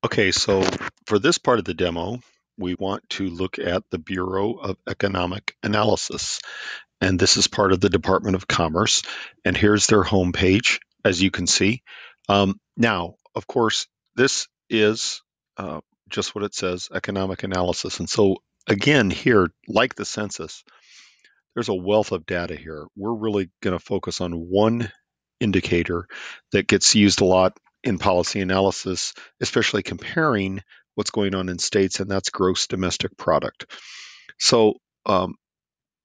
Okay, so for this part of the demo, we want to look at the Bureau of Economic Analysis. And this is part of the Department of Commerce. And here's their homepage, as you can see. Now, of course, this is just what it says, economic analysis. And so, again, here, like the census, there's a wealth of data here. We're really going to focus on one indicator that gets used a lot in policy analysis, especially comparing what's going on in states, and that's gross domestic product. So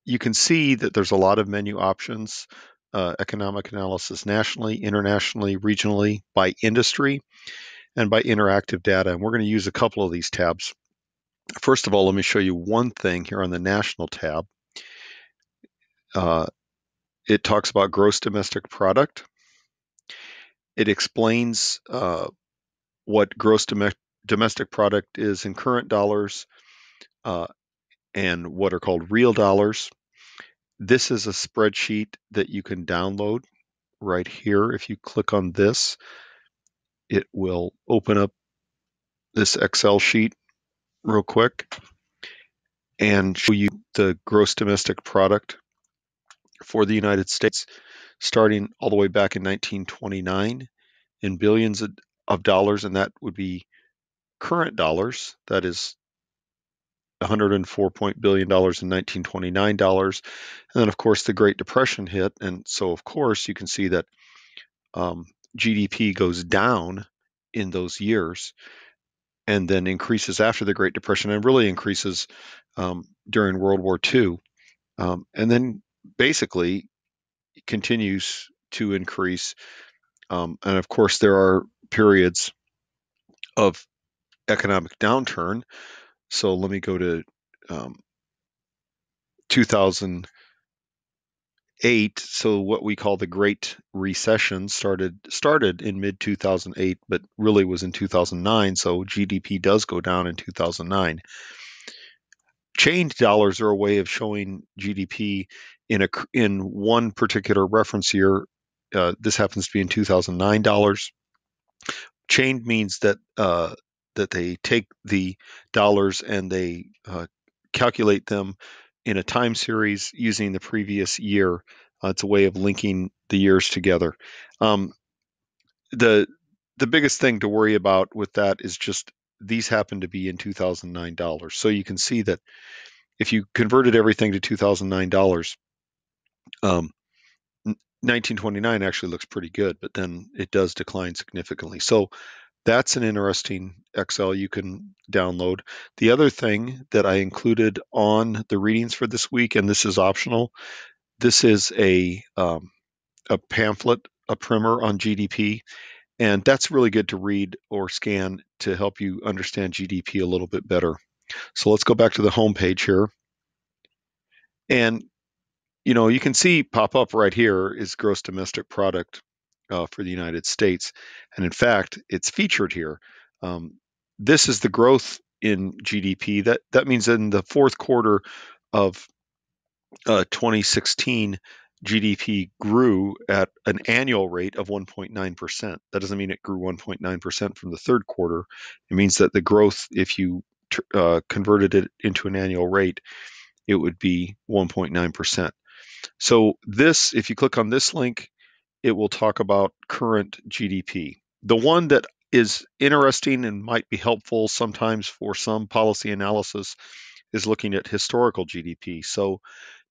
you can see that there's a lot of menu options, economic analysis nationally, internationally, regionally, by industry, and by interactive data. And we're going to use a couple of these tabs. First of all, let me show you one thing here on the national tab. Uh, it talks about gross domestic product. It explains what gross domestic product is in current dollars uh, and what are called real dollars. This is a spreadsheet that you can download right here. If you click on this, it will open up this Excel sheet real quick and show you the gross domestic product for the United States, starting all the way back in 1929 in billions of dollars, and that would be current dollars. That is $104 billion in 1929 dollars. And then, of course, the Great Depression hit. And so, of course, you can see that GDP goes down in those years and then increases after the Great Depression and really increases during World War II. And then basically continues to increase. And of course, there are periods of economic downturn. So let me go to 2008. So what we call the Great Recession started in mid 2008, but really was in 2009. So GDP does go down in 2009. Chained dollars are a way of showing GDP in one particular reference year. This happens to be in 2009 dollars. Chained means that that they take the dollars and they calculate them in a time series using the previous year. It's a way of linking the years together. Um, the the biggest thing to worry about with that is just these happen to be in 2009 dollars. So you can see that if you converted everything to 2009 dollars, 1929 actually looks pretty good, but then it does decline significantly. So that's an interesting Excel you can download. The other thing that I included on the readings for this week, and this is optional, this is a pamphlet, a primer on GDP, and that's really good to read or scan to help you understand GDP a little bit better. So let's go back to the home page here. And you can see pop up right here is gross domestic product for the United States. And in fact, it's featured here. Um, this is the growth in GDP. That means in the fourth quarter of 2016, GDP grew at an annual rate of 1.9%. That doesn't mean it grew 1.9% from the third quarter. It means that the growth, if you converted it into an annual rate, it would be 1.9%. So this, if you click on this link, it will talk about current GDP. The one that is interesting and might be helpful sometimes for some policy analysis is looking at historical GDP. So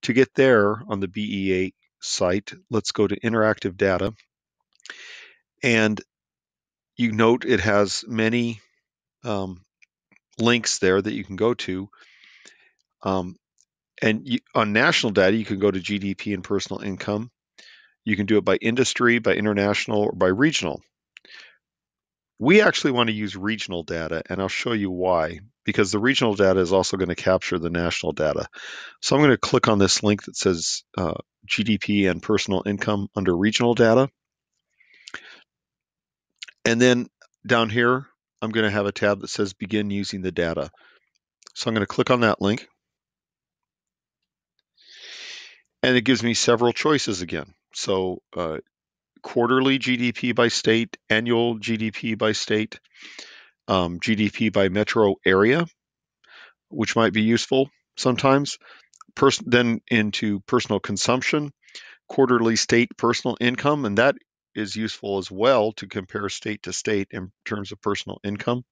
to get there on the BEA site, let's go to interactive data. And you note it has many links there that you can go to. On national data, you can go to GDP and personal income. You can do it by industry, by international, or by regional. We actually want to use regional data, and I'll show you why, because the regional data is also going to capture the national data. So I'm going to click on this link that says GDP and personal income under regional data. And then down here, I'm going to have a tab that says begin using the data. So I'm going to click on that link. And it gives me several choices again. So quarterly GDP by state, annual GDP by state. GDP by metro area, which might be useful sometimes. Then into personal consumption, quarterly state personal income, and that is useful as well to compare state to state in terms of personal income,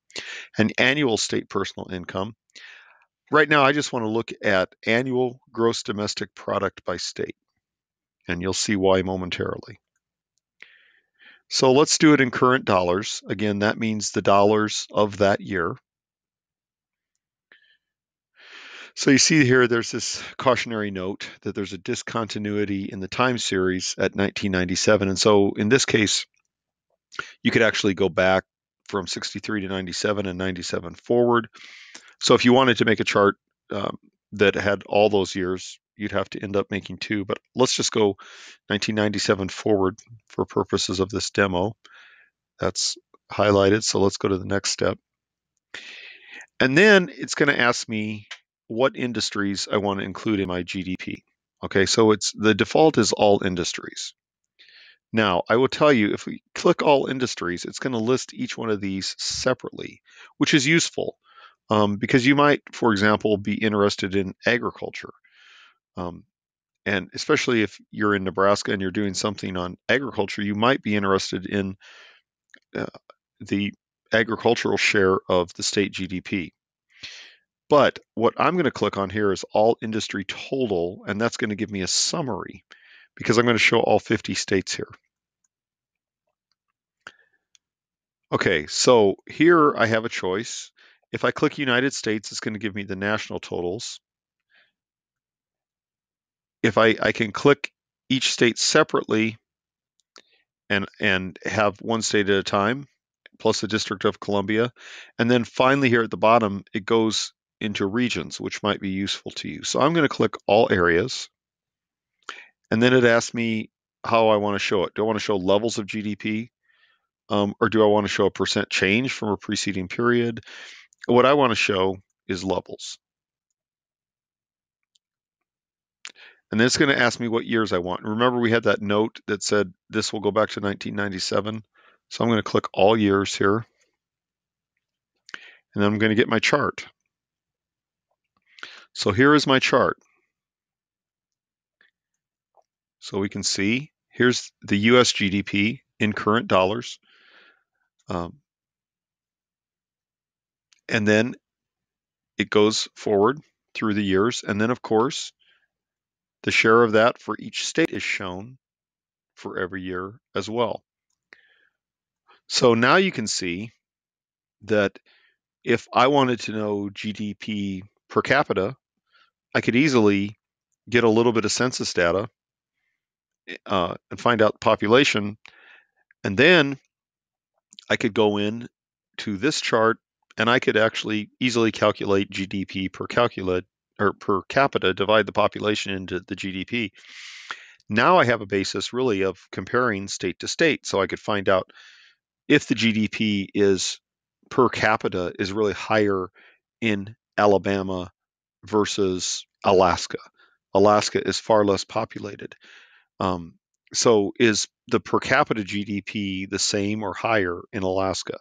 and annual state personal income. Right now, I just want to look at annual gross domestic product by state, and you'll see why momentarily. So let's do it in current dollars. Again, that means the dollars of that year. So you see here, there's this cautionary note that there's a discontinuity in the time series at 1997. And so in this case, you could actually go back from 63 to 97 and 97 forward. So if you wanted to make a chart that had all those years, you'd have to end up making two. But let's just go 1997 forward for purposes of this demo. That's highlighted. So let's go to the next step. And then it's going to ask me what industries I want to include in my GDP. Okay, so the default is all industries. Now, I will tell you, if we click all industries, it's going to list each one of these separately, which is useful because you might, for example, be interested in agriculture. And especially if you're in Nebraska and you're doing something on agriculture, you might be interested in the agricultural share of the state GDP. But what I'm going to click on here is all industry total, and that's going to give me a summary because I'm going to show all 50 states here. Okay, so here I have a choice. If I click United States, it's going to give me the national totals. If I can click each state separately and have one state at a time, plus the District of Columbia. And then finally here at the bottom, it goes into regions, which might be useful to you. So I'm going to click all areas. And then it asks me how I want to show it. Do I want to show levels of GDP? Or do I want to show a percent change from a preceding period? What I want to show is levels. And then it's going to ask me what years I want. Remember, we had that note that said this will go back to 1997. So I'm going to click all years here. And then I'm going to get my chart. So here is my chart. So we can see here's the US GDP in current dollars. And then it goes forward through the years. And then, of course, the share of that for each state is shown for every year as well. So now you can see that if I wanted to know GDP per capita, I could easily get a little bit of census data and find out the population. And then I could go in to this chart and I could actually easily calculate GDP per capita, divide the population into the GDP. Now I have a basis really of comparing state to state. So I could find out if the GDP is per capita is really higher in Alabama versus Alaska. Alaska is far less populated. So is the per capita GDP the same or higher in Alaska?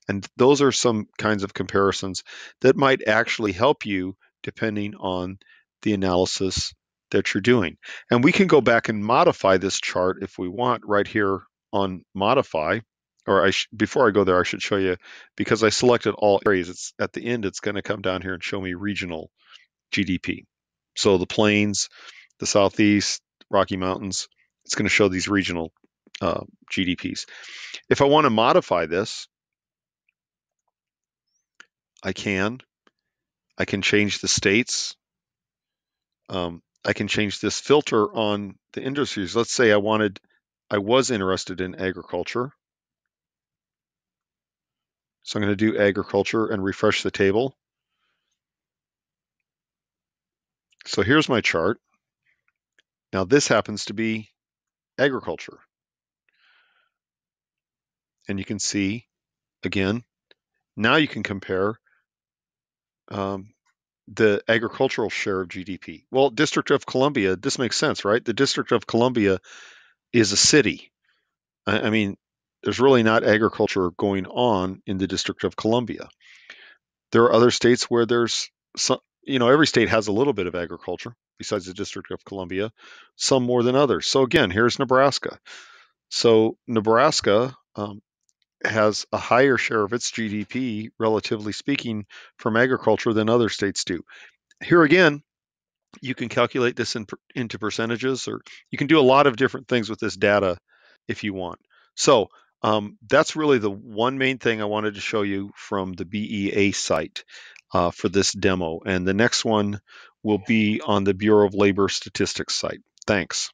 And those are some kinds of comparisons that might actually help you depending on the analysis that you're doing. And we can go back and modify this chart if we want right here on modify. Or before I go there, I should show you, because I selected all areas, it's at the end, it's going to come down here and show me regional GDP. So the plains, the Southeast, Rocky Mountains, it's going to show these regional GDPs. If I want to modify this, I can change the states. I can change this filter on the industries. Let's say I was interested in agriculture. So I'm going to do agriculture and refresh the table. So here's my chart. Now this happens to be agriculture. And you can see, again, now you can compare the agricultural share of GDP. Well, District of Columbia, this makes sense, right? The District of Columbia is a city. I mean, there's really not agriculture going on in the District of Columbia. There are other states where there's some, every state has a little bit of agriculture besides the District of Columbia, some more than others. So again, here's Nebraska. So Nebraska has a higher share of its GDP, relatively speaking, from agriculture than other states do. Here again, you can calculate this into percentages, or you can do a lot of different things with this data if you want. So that's really the one main thing I wanted to show you from the BEA site for this demo. And the next one will be on the Bureau of Labor Statistics site. Thanks.